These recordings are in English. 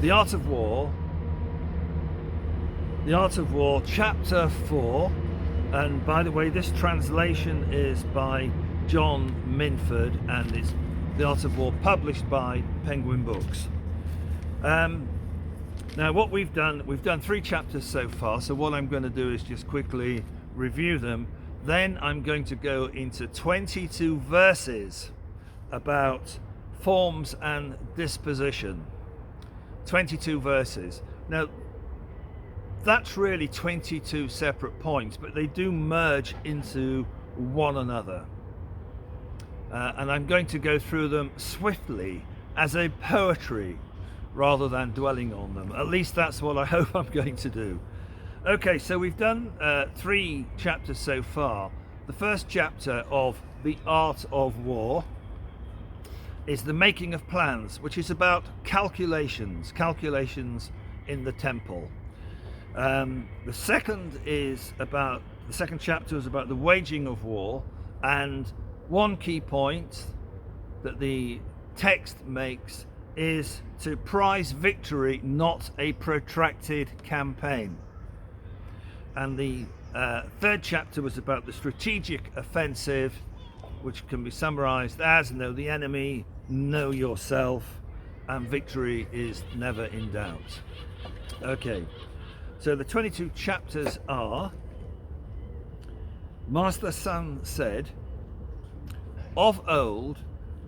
The Art of War, Chapter 4. And by the way, this translation is by John Minford, and it's The Art of War, published by Penguin Books. Now what we've done 3 chapters so far, so what I'm going to do is just quickly review them. Then I'm going to go into 22 verses about forms and disposition. 22 verses. Now that's really 22 separate points, but they do merge into one another. And I'm going to go through them swiftly as a poetry rather than dwelling on them. At least that's what I hope I'm going to do. Okay, so we've done 3 chapters so far. The first chapter of The Art of War is the making of plans, which is about calculations in the temple. The second chapter is about the waging of war, and one key point that the text makes is to prize victory, not a protracted campaign. And the third chapter was about the strategic offensive, which can be summarized as know the enemy, know yourself, and victory is never in doubt. Okay, so the 22 chapters are: Master Sun said, of old,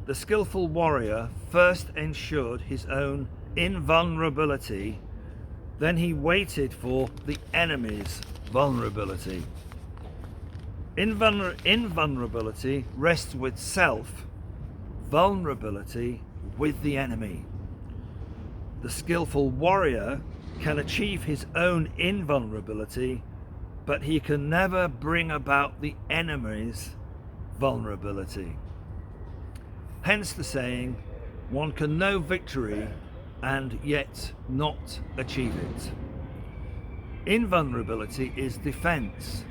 the skillful warrior first ensured his own invulnerability, then he waited for the enemy's vulnerability. Invulnerability rests with self, vulnerability with the enemy. The skillful warrior can achieve his own invulnerability, but he can never bring about the enemy's vulnerability. Hence the saying, one can know victory and yet not achieve it. Invulnerability is defense.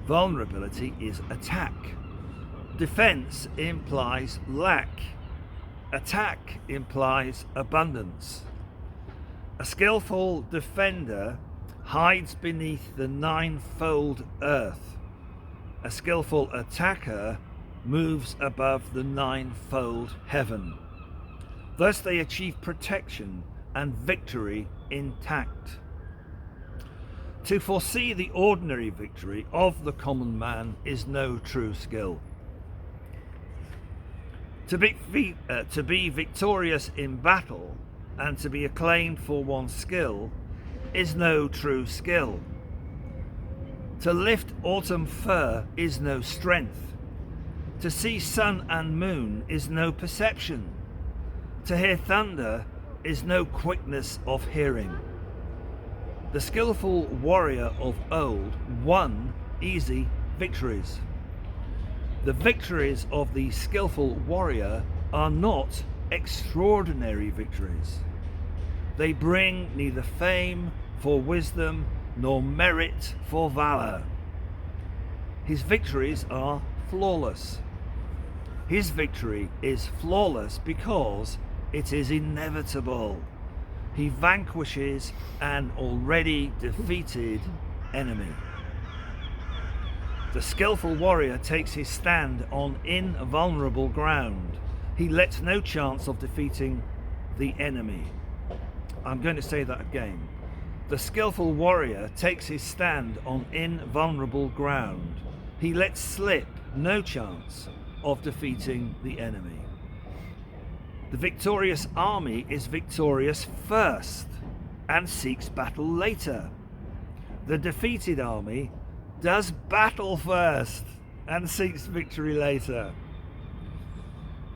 Vulnerability is attack. Defense implies lack. Attack implies abundance. A skillful defender hides beneath the ninefold earth. A skillful attacker moves above the ninefold heaven. Thus they achieve protection and victory intact. To foresee the ordinary victory of the common man is no true skill. To be victorious in battle and to be acclaimed for one's skill is no true skill. To lift autumn fir is no strength. To see sun and moon is no perception. To hear thunder is no quickness of hearing. The skillful warrior of old won easy victories. The victories of the skillful warrior are not extraordinary victories. They bring neither fame for wisdom nor merit for valor. His victories are flawless. His victory is flawless because it is inevitable. He vanquishes an already defeated enemy. The skillful warrior takes his stand on invulnerable ground. He lets no chance of defeating the enemy. I'm going to say that again. The skillful warrior takes his stand on invulnerable ground. He lets slip no chance of defeating the enemy. The victorious army is victorious first and seeks battle later. The defeated army does battle first and seeks victory later.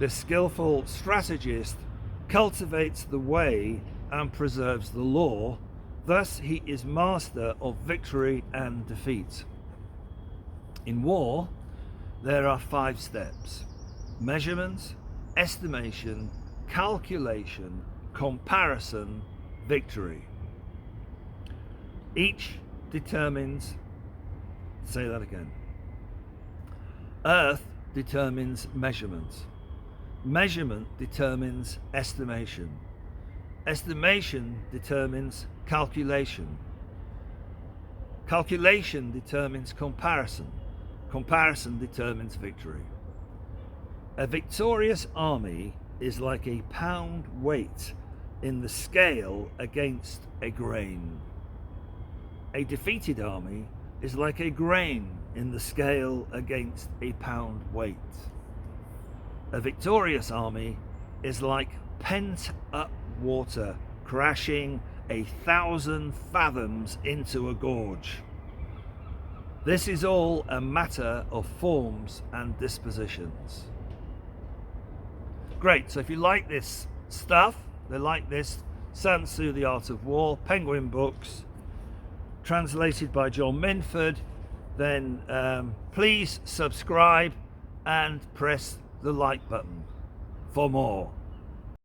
The skillful strategist cultivates the way and preserves the law. Thus he is master of victory and defeat. In war, there are 5 steps: measurement, estimation, calculation, comparison, victory. Each determines, say that again. Earth determines measurement. Measurement determines estimation. Estimation determines calculation. Calculation determines comparison. Comparison determines victory. A victorious army is like a pound weight in the scale against a grain. A defeated army is like a grain in the scale against a pound weight. A victorious army is like pent-up water crashing 1,000 fathoms into a gorge. This is all a matter of forms and dispositions. Great, so if you like this stuff, they like this Sun Tzu, The Art of War, Penguin Books, translated by John Minford, then please subscribe and press the like button for more.